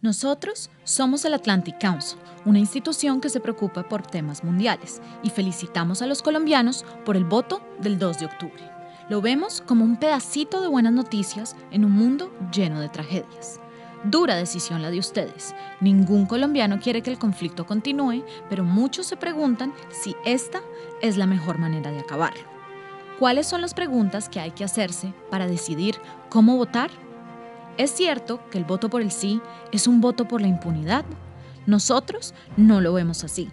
Nosotros somos el Atlantic Council, una institución que se preocupa por temas mundiales, y felicitamos a los colombianos por el voto del 2 de octubre. Lo vemos como un pedacito de buenas noticias en un mundo lleno de tragedias. Dura decisión la de ustedes. Ningún colombiano quiere que el conflicto continúe, pero muchos se preguntan si esta es la mejor manera de acabarlo. ¿Cuáles son las preguntas que hay que hacerse para decidir cómo votar? ¿Es cierto que el voto por el sí es un voto por la impunidad? Nosotros no lo vemos así.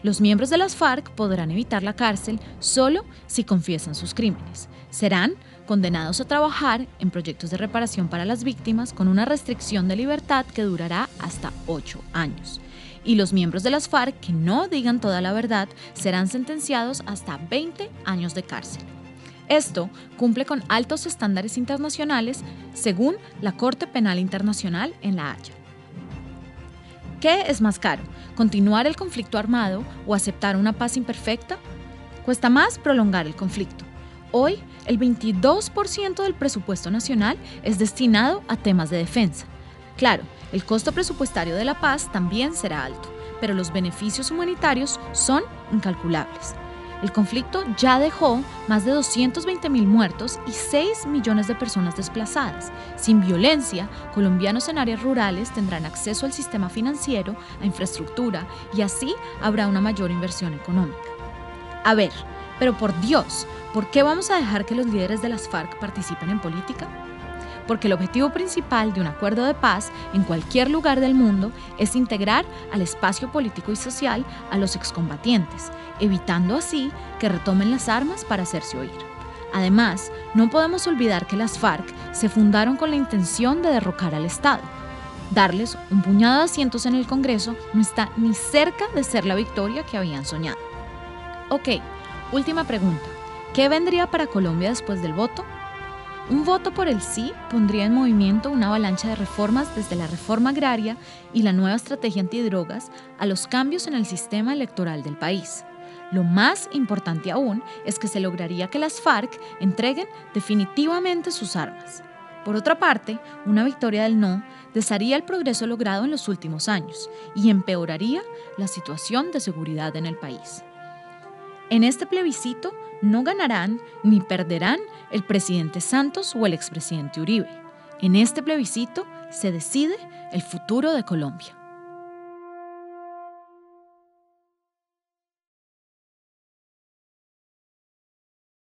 Los miembros de las FARC podrán evitar la cárcel solo si confiesan sus crímenes. Serán condenados a trabajar en proyectos de reparación para las víctimas con una restricción de libertad que durará hasta 8 años. Y los miembros de las FARC que no digan toda la verdad serán sentenciados hasta 20 años de cárcel. Esto cumple con altos estándares internacionales según la Corte Penal Internacional en La Haya. ¿Qué es más caro? ¿Continuar el conflicto armado o aceptar una paz imperfecta? Cuesta más prolongar el conflicto. Hoy, el 22% del presupuesto nacional es destinado a temas de defensa. Claro, el costo presupuestario de la paz también será alto, pero los beneficios humanitarios son incalculables. El conflicto ya dejó más de 220.000 muertos y 6 millones de personas desplazadas. Sin violencia, colombianos en áreas rurales tendrán acceso al sistema financiero, a infraestructura y así habrá una mayor inversión económica. A ver, pero por Dios, ¿por qué vamos a dejar que los líderes de las FARC participen en política? Porque el objetivo principal de un acuerdo de paz en cualquier lugar del mundo es integrar al espacio político y social a los excombatientes, evitando así que retomen las armas para hacerse oír. Además, no podemos olvidar que las FARC se fundaron con la intención de derrocar al Estado. Darles un puñado de asientos en el Congreso no está ni cerca de ser la victoria que habían soñado. Ok, última pregunta. ¿Qué vendría para Colombia después del voto? Un voto por el sí pondría en movimiento una avalancha de reformas desde la reforma agraria y la nueva estrategia antidrogas a los cambios en el sistema electoral del país. Lo más importante aún es que se lograría que las FARC entreguen definitivamente sus armas. Por otra parte, una victoria del no desharía el progreso logrado en los últimos años y empeoraría la situación de seguridad en el país. En este plebiscito no ganarán ni perderán el presidente Santos o el expresidente Uribe. En este plebiscito se decide el futuro de Colombia.